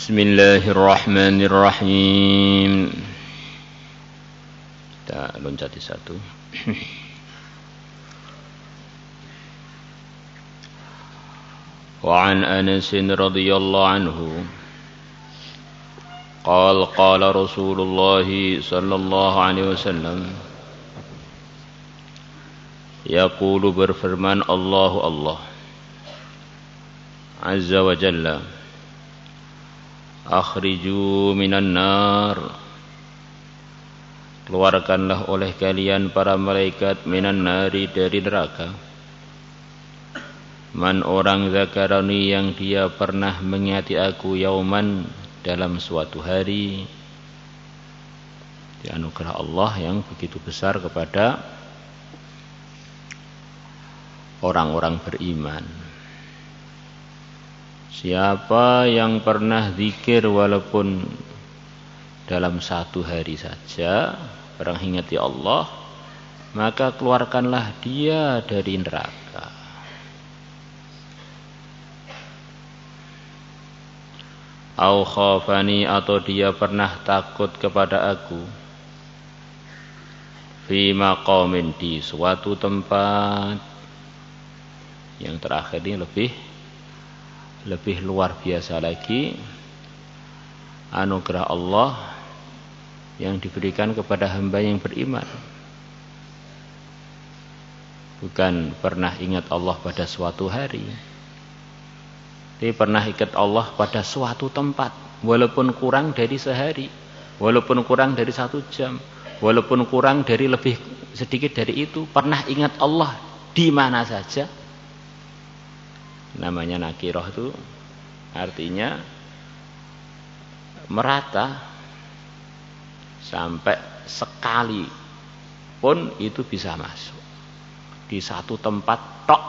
Bismillahirrahmanirrahim. Kita loncati satu. Wa an Anas radhiyallahu anhu qala Rasulullah sallallahu alaihi wasallam yaqulu berfirman Allah azza wa jalla akhriju minan nar, keluarkanlah oleh kalian para malaikat minan nari, dari neraka, man orang zakarani yang dia pernah mengingati aku yauman, dalam suatu hari. Di anugerah Allah yang begitu besar kepada orang-orang beriman. Siapa yang pernah zikir walaupun dalam satu hari saja, orang ingati Allah, maka keluarkanlah dia dari neraka. Au khafani, atau dia pernah takut kepada aku, fi maqamin, di suatu tempat. Yang terakhir ini lebih luar biasa lagi anugerah Allah yang diberikan kepada hamba yang beriman. Bukan pernah ingat Allah pada suatu hari, tapi pernah ingat Allah pada suatu tempat, walaupun kurang dari sehari, walaupun kurang dari 1 jam, walaupun kurang dari lebih sedikit dari itu, pernah ingat Allah di mana saja. Namanya nakirah itu artinya merata, sampai sekali pun itu bisa masuk di satu tempat tok,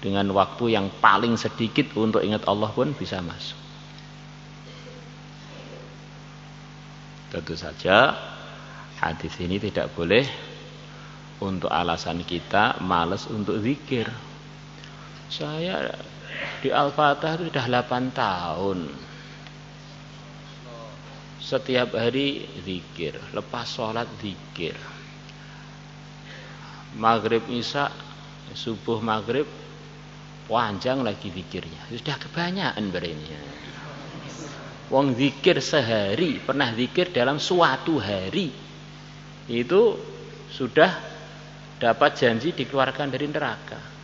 dengan waktu yang paling sedikit untuk ingat Allah pun bisa masuk. Tentu saja hadis ini tidak boleh untuk alasan kita malas untuk zikir. Saya di Al-Fatah itu sudah 8 tahun. Setiap hari zikir, lepas sholat zikir. Maghrib Isya, subuh maghrib, panjang lagi zikirnya. Sudah kebanyakan berenya. Wong zikir sehari, pernah zikir dalam suatu hari, itu sudah dapat janji dikeluarkan dari neraka.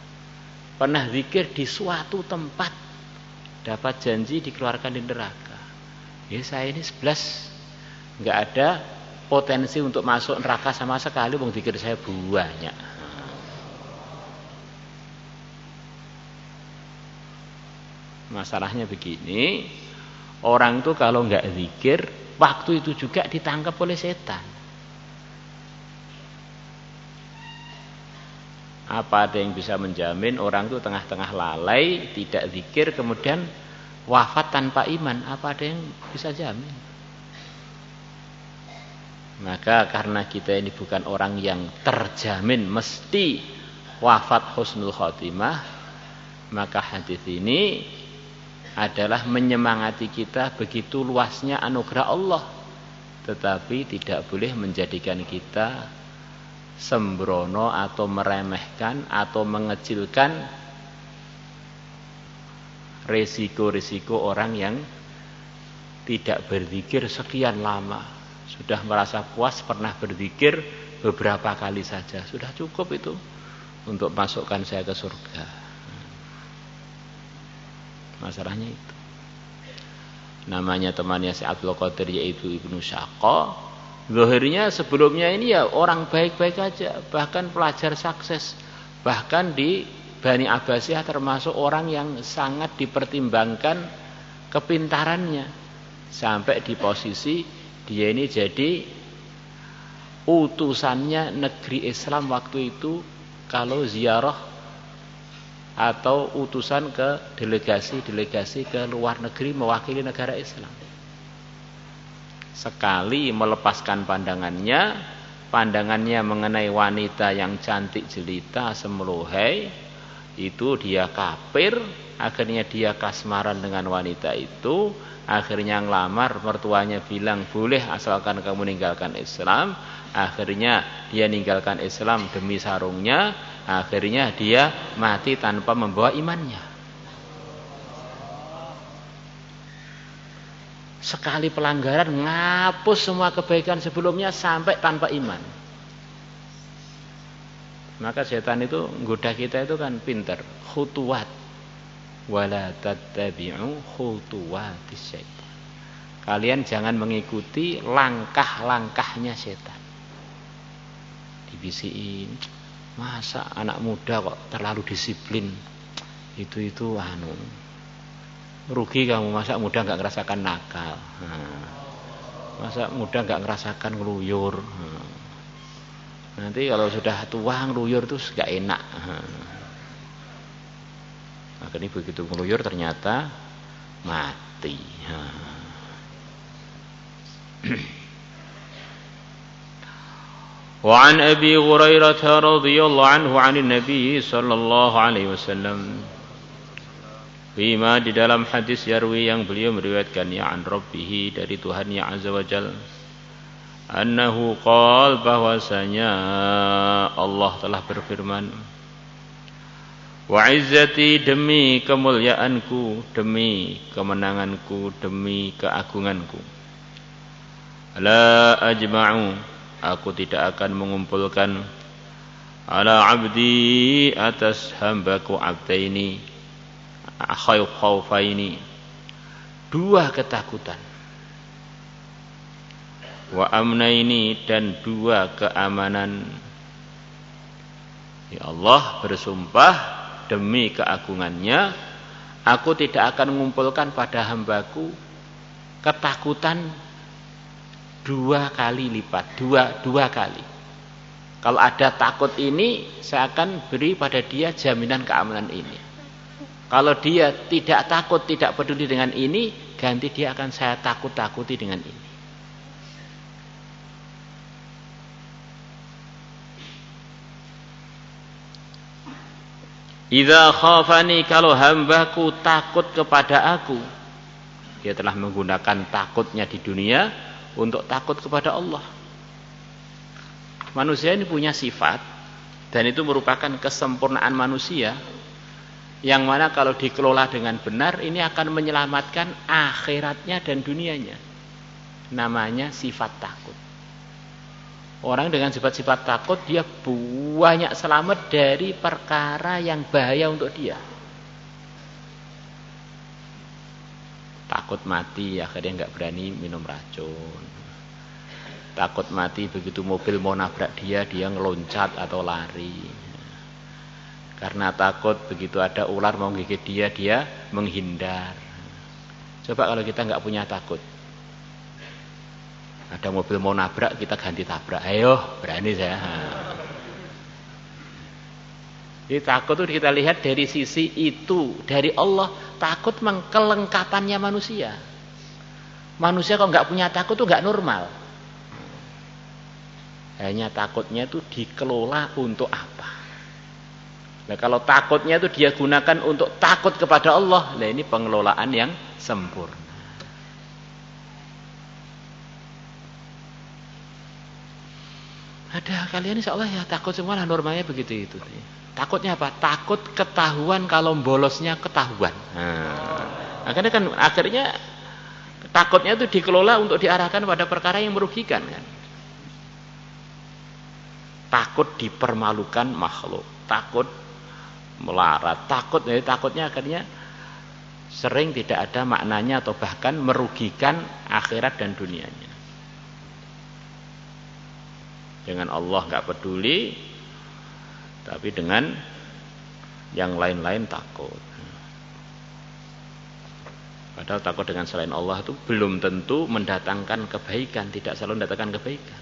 Pernah zikir di suatu tempat, dapat janji dikeluarkan dari neraka. Ya, saya ini 11 nggak ada potensi untuk masuk neraka sama sekali, wong zikir saya banyak. Masalahnya begini, orang itu kalau nggak zikir, waktu itu juga ditangkap oleh setan. Apa ada yang bisa menjamin orang itu tengah-tengah lalai, tidak zikir, kemudian wafat tanpa iman? Apa ada yang bisa jamin? Maka karena kita ini bukan orang yang terjamin mesti wafat husnul khotimah, maka hadis ini adalah menyemangati kita begitu luasnya anugerah Allah, tetapi tidak boleh menjadikan kita sembrono atau meremehkan atau mengecilkan risiko-risiko orang yang tidak berzikir sekian lama. Sudah merasa puas pernah berzikir beberapa kali saja, sudah cukup itu untuk masukkan saya ke surga. Masalahnya itu. Namanya temannya si Abdul Qadir, yaitu Ibnu Syaqqa. Zahirnya sebelumnya ini ya orang baik-baik aja, bahkan pelajar sukses, bahkan di Bani Abbasiyah termasuk orang yang sangat dipertimbangkan kepintarannya, sampai di posisi dia ini jadi utusannya negeri Islam waktu itu kalau ziarah atau utusan ke delegasi-delegasi ke luar negeri mewakili negara Islam. Sekali melepaskan pandangannya mengenai wanita yang cantik jelita semeluhai, itu dia kafir, akhirnya dia kasmaran dengan wanita itu, akhirnya ngelamar, mertuanya bilang boleh asalkan kamu meninggalkan Islam. Akhirnya dia ninggalkan Islam demi sarungnya, akhirnya dia mati tanpa membawa imannya. Sekali pelanggaran ngapus semua kebaikan sebelumnya sampai tanpa iman. Maka setan itu nggoda kita itu kan pinter. Khutuwat wala tattabi'u khutuwatis syaitan. Kalian jangan mengikuti langkah-langkahnya setan. Dibisikin, masa anak muda kok terlalu disiplin. Itu rugi kamu, masa muda enggak ngerasakan nakal. Masa muda enggak ngerasakan ngeluyur. Nanti kalau sudah tua ngeluyur itu enggak enak. Akhirnya begitu ngeluyur ternyata mati. Wa an Abi Hurairah radhiyallahu anhu 'anil Nabi sallallahu alaihi wasallam. Bima di dalam hadis yarwi yang beliau meriwayatkannya an Rabbih dari Tuhannya Azza wa Jalla. Annahu qala bahwasanya Allah telah berfirman, wa izzati demi kemuliaanku, demi kemenanganku, demi keagunganku, la ajma'u, aku tidak akan mengumpulkan ala abdi atas hambaku abdaini khawfaini, dua ketakutan, wa amnaini, dan dua keamanan. Ya Allah bersumpah demi keagungannya, aku tidak akan mengumpulkan pada hambaku ketakutan dua kali lipat, dua kali. Kalau ada takut ini, saya akan beri pada dia jaminan keamanan ini. Kalau dia tidak takut, tidak peduli dengan ini, ganti dia akan saya takut-takuti dengan ini. Idza khafani, kalau hambaku takut kepada aku, dia telah menggunakan takutnya di dunia untuk takut kepada Allah. Manusia ini punya sifat, dan itu merupakan kesempurnaan manusia, yang mana kalau dikelola dengan benar ini akan menyelamatkan akhiratnya dan dunianya. Namanya sifat takut. Orang dengan sifat-sifat takut, dia banyak selamat dari perkara yang bahaya untuk dia. Takut mati, akhirnya nggak berani minum racun. Takut mati begitu mobil mau nabrak dia ngeloncat atau lari. Karena takut begitu ada ular mau gigit dia menghindar. Coba kalau kita nggak punya takut, ada mobil mau nabrak, kita ganti tabrak. Ayo, berani saya. Jadi takut itu kita lihat dari sisi itu, dari Allah. Takut kelengkapannya manusia. Manusia kalau nggak punya takut itu nggak normal. Hanya takutnya itu dikelola untuk apa? Nah, kalau takutnya itu dia gunakan untuk takut kepada Allah, nah ini pengelolaan yang sempurna. Ada kalian insya Allah ya takut semua lah, normalnya begitu itu. Takutnya apa? Takut ketahuan, kalau bolosnya ketahuan. Akhirnya takutnya itu dikelola untuk diarahkan pada perkara yang merugikan kan. Takut dipermalukan makhluk, takut melarat, takutnya akhirnya sering tidak ada maknanya atau bahkan merugikan akhirat dan dunianya. Dengan Allah nggak peduli, tapi dengan yang lain-lain takut. Padahal takut dengan selain Allah itu belum tentu mendatangkan kebaikan, tidak selalu mendatangkan kebaikan.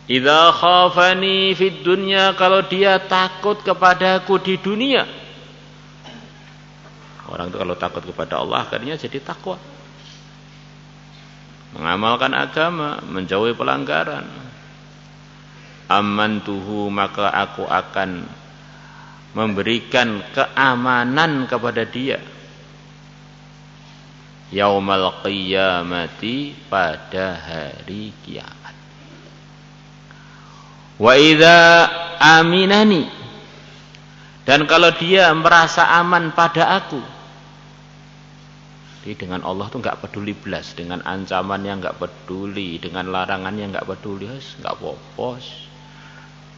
Idza khafani fid dunya, kalau dia takut kepadaku di dunia. Orang itu kalau takut kepada Allah akhirnya jadi takwa. Mengamalkan agama, menjauhi pelanggaran. Amantuhu, maka aku akan memberikan keamanan kepada dia yaumal qiyamati, pada hari kiamat. Wa idza aminani, dan kalau dia merasa aman pada aku. Jadi dengan Allah tuh nggak peduli belas, dengan ancaman yang nggak peduli, dengan larangan yang nggak peduli, nggak popos,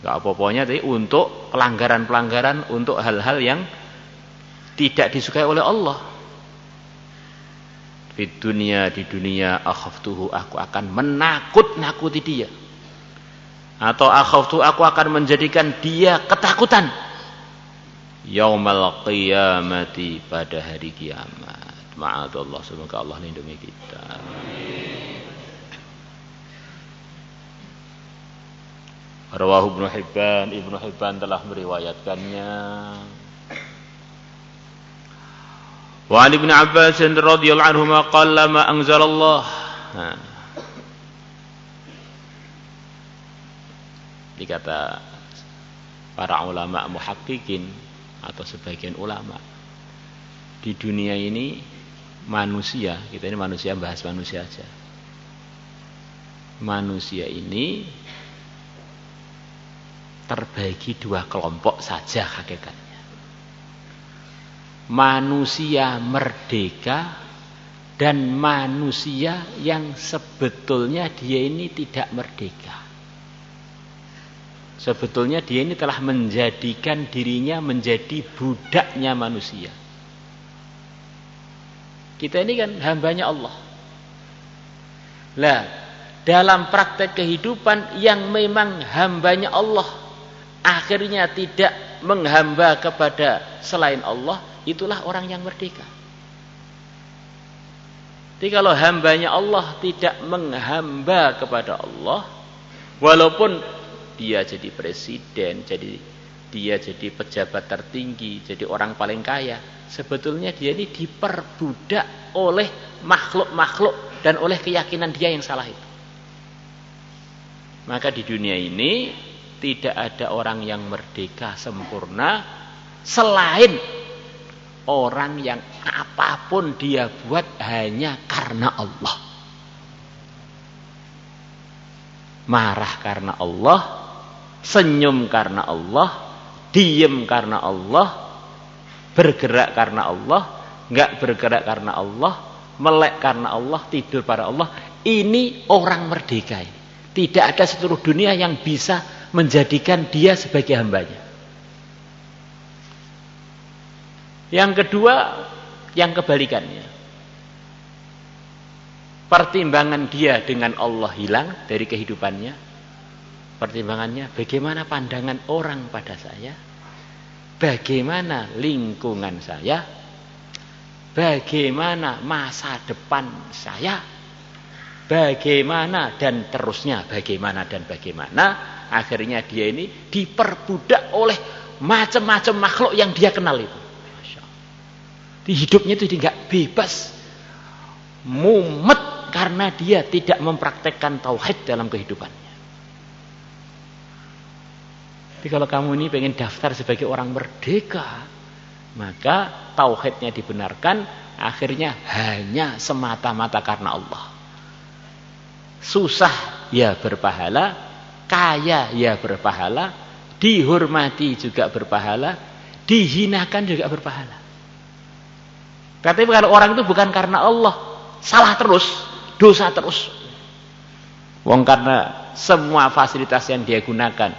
nggak apa-apanya. Tapi untuk pelanggaran-pelanggaran, untuk hal-hal yang tidak disukai oleh Allah. Di dunia akhaftuhu, aku akan menakut-nakuti dia, atau akhaftu, aku akan menjadikan dia ketakutan yaumal qiyamati, pada hari kiamat. Ma'adallah, semoga Allah lindungi kita. Rawahu Ibnu Hibban telah meriwayatkannya. Wa an Ibnu Abbas radhiyallahu anhu qala ma anzalallah. Dikata para ulama muhaqqiqin atau sebagian ulama, di dunia ini manusia, kita ini manusia, bahas manusia aja. Manusia ini terbagi dua kelompok saja hakikatnya. Manusia merdeka dan manusia yang sebetulnya dia ini tidak merdeka. Sebetulnya dia ini telah menjadikan dirinya menjadi budaknya manusia. Kita ini kan hambanya Allah. Lah, dalam praktek kehidupan yang memang hambanya Allah, akhirnya tidak menghamba kepada selain Allah, itulah orang yang merdeka. Jadi kalau hambanya Allah tidak menghamba kepada Allah, walaupun dia jadi presiden, dia jadi pejabat tertinggi, jadi orang paling kaya, sebetulnya dia ini diperbudak oleh makhluk-makhluk dan oleh keyakinan dia yang salah itu. Maka di dunia ini tidak ada orang yang merdeka sempurna selain orang yang apapun dia buat hanya karena Allah. Marah karena Allah, senyum karena Allah, diem karena Allah, bergerak karena Allah, enggak bergerak karena Allah, melek karena Allah, tidur para Allah. Ini orang merdeka ini. Tidak ada seluruh dunia yang bisa menjadikan dia sebagai hambanya. Yang kedua, yang kebalikannya. Pertimbangan dia dengan Allah hilang dari kehidupannya. Pertimbangannya, bagaimana pandangan orang pada saya, bagaimana lingkungan saya, bagaimana masa depan saya, bagaimana dan terusnya, bagaimana dan bagaimana. Akhirnya dia ini diperbudak oleh macam-macam makhluk yang dia kenal itu. Masya Allah. Di hidupnya itu tidak bebas, mumet karena dia tidak mempraktekkan tauhid dalam kehidupannya. Jadi kalau kamu ini pengen daftar sebagai orang merdeka, maka tauhidnya dibenarkan, akhirnya hanya semata-mata karena Allah. Susah ya berpahala, kaya ya berpahala, dihormati juga berpahala, dihinakan juga berpahala. Tapi kalau orang itu bukan karena Allah, salah terus, dosa terus. Wong karena semua fasilitas yang dia gunakan,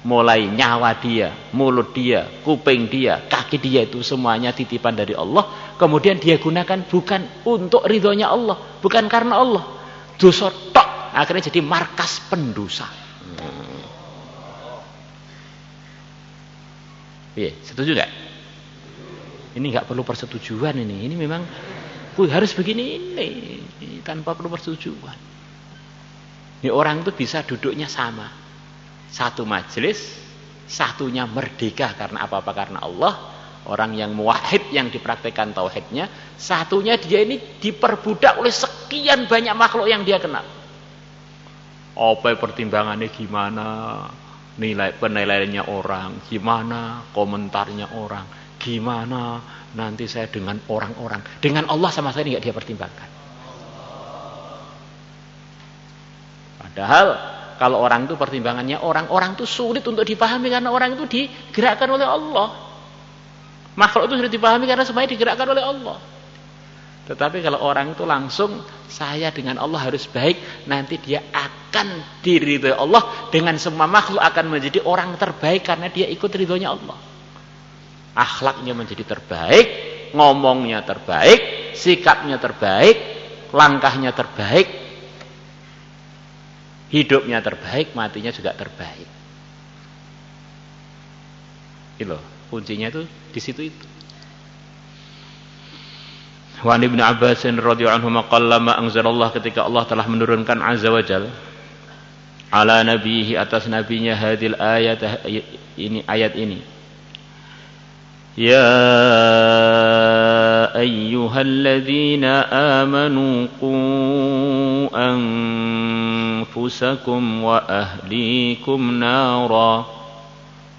mulai nyawa dia, mulut dia, kuping dia, kaki dia, itu semuanya titipan dari Allah. Kemudian dia gunakan bukan untuk ridhonya Allah, bukan karena Allah. Dosa tok, akhirnya jadi markas pendosa. Setuju gak? Ini gak perlu persetujuan ini. Ini memang harus begini ini, tanpa perlu persetujuan. Ini orang itu bisa duduknya sama. Satu majelis, satunya merdeka karena apa-apa karena Allah. Orang yang muwahhid yang dipraktekkan tauhidnya, satunya dia ini diperbudak oleh sekian banyak makhluk yang dia kenal. Apa pertimbangannya gimana? nilai penilaiannya orang, gimana komentarnya orang, gimana nanti saya dengan orang-orang. Dengan Allah sama sekali enggak dia pertimbangkan. Padahal kalau orang itu pertimbangannya orang itu sulit untuk dipahami karena orang itu digerakkan oleh Allah. Makhluk itu sudah dipahami karena semuanya digerakkan oleh Allah. Tetapi kalau orang itu langsung saya dengan Allah harus baik, nanti dia akan diridhoi Allah, dengan semua makhluk akan menjadi orang terbaik karena dia ikut ridhonya Allah. Akhlaknya menjadi terbaik, ngomongnya terbaik, sikapnya terbaik, langkahnya terbaik, hidupnya terbaik, matinya juga terbaik. Itu kuncinya itu di situ itu. Wa Ibnu Abbas radhiyallahu anhu qala ma anzalallah, ketika Allah telah menurunkan azza wajal ala nabihi, atas nabinya hadil ayat ini, ayat ini, ya ayyuhalladzina amanu qu anfusakum wa ahlikum nara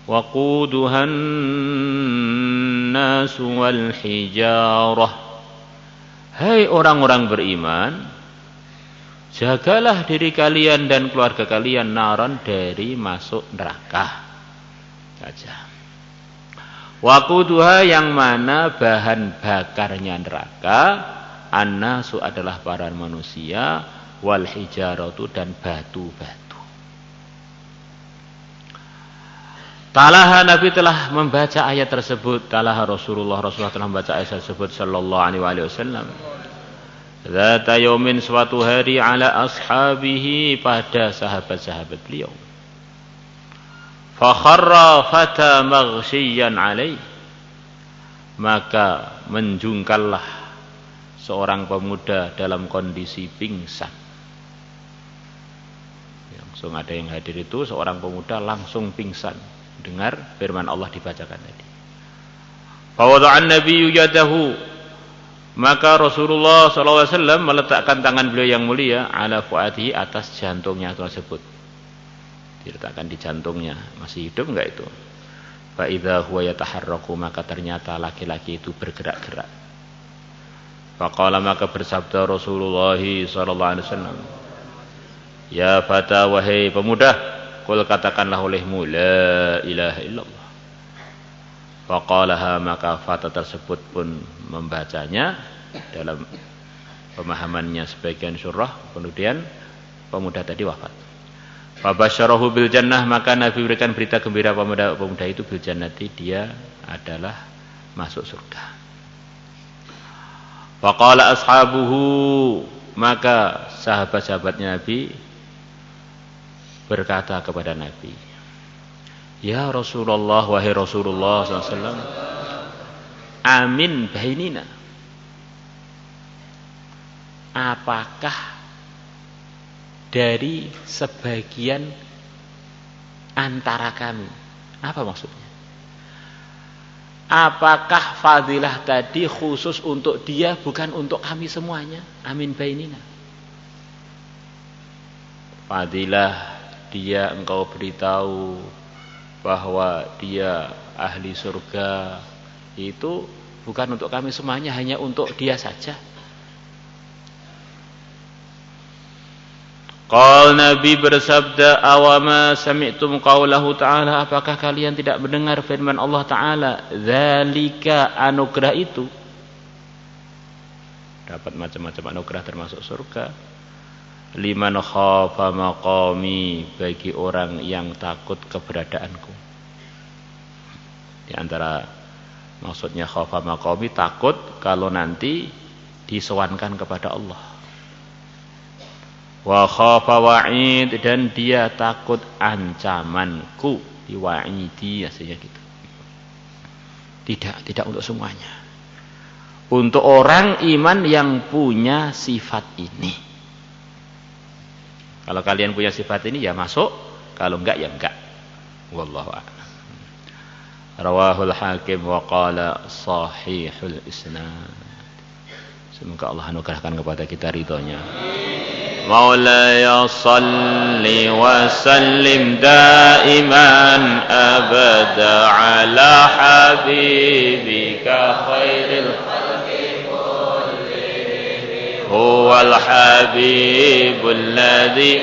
waquduhan nas wal hijarah. Hai orang-orang beriman, jagalah diri kalian dan keluarga kalian naran, dari masuk neraka saja. Waquduha, yang mana bahan bakarnya neraka, annasu adalah para manusia, wal hijaratu dan batu-batu. Talaha, Nabi telah membaca ayat tersebut. Talaha Rasulullah telah membaca ayat tersebut sallallahu alaihi wasallam. Zata yaumin, suatu hari, ala ashabihi, pada sahabat-sahabat beliau. Fa kharra fata maghsyiyan alaih, maka menjungkallah seorang pemuda dalam kondisi pingsan. Langsung ada yang hadir itu, seorang pemuda langsung pingsan dengar firman Allah dibacakan tadi. Fa wada'an nabiyyu yadahu, maka Rasulullah sallallahu alaihi wasallam meletakkan tangan beliau yang mulia ala fuadihi, atas jantungnya tersebut. Diletakkan di jantungnya. Masih hidup enggak itu? Fa idza huwa yataharraku, maka ternyata laki-laki itu bergerak-gerak. Faqala, maka bersabda Rasulullah sallallahu alaihi wasallam, ya fata, wahai pemuda, qul, katakanlah olehmu, la ilaha illallah. Faqalaha, maka fata tersebut pun membacanya dalam pemahamannya sebagian surah. Kemudian pemuda tadi wafat. Fabasyarahu bil jannah, maka Nabi berikan berita gembira pemuda itu bil jannati, dia adalah masuk surga. Faqala ashabuhu, maka sahabat-sahabatnya Nabi berkata kepada Nabi, ya Rasulullah, wahai Rasulullah SAW, amin bainina, apakah dari sebagian antara kami? Apa maksudnya? Apakah fadilah tadi khusus untuk dia, bukan untuk kami semuanya? Amin bainina, fadilah dia engkau beritahu bahwa dia ahli surga, itu bukan untuk kami semuanya, hanya untuk dia saja. Qal, Nabi bersabda, awama sami'tum qaulahu ta'ala, apakah kalian tidak mendengar firman Allah Ta'ala, dzalika, anugerah itu, dapat macam-macam anugerah termasuk surga, liman khafa maqami, bagi orang yang takut keberadaanku. Di antara maksudnya khafa maqami, takut kalau nanti disowankan kepada Allah. Wa khafa wa'id, dan dia takut ancamanku, diwa'idi, aslinya gitu. Tidak untuk semuanya. Untuk orang iman yang punya sifat ini. Kalau kalian punya sifat ini ya masuk, kalau enggak ya enggak. Wallahu a'lam. Rawahul Hakim wa qala sahihul isnad. Semoga Allah anugerahkan kepada kita ridhonya. مولاي صل وسلم دائما أبدا على حبيبك خير الخلق كلهم هو الحبيب الذي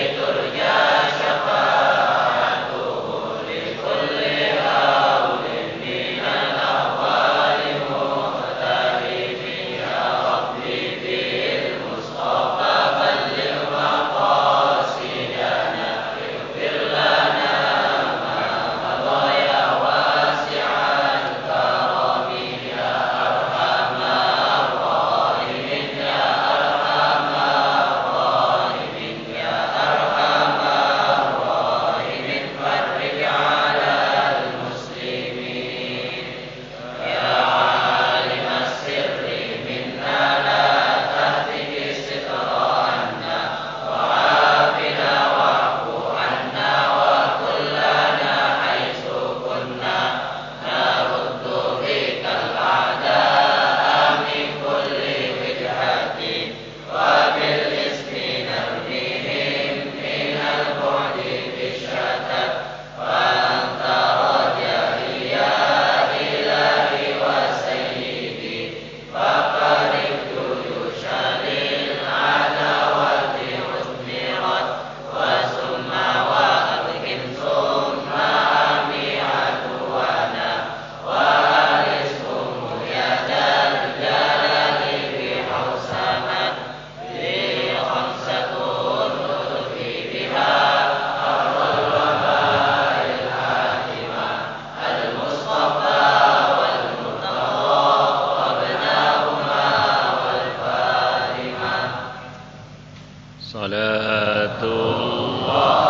صلاة الله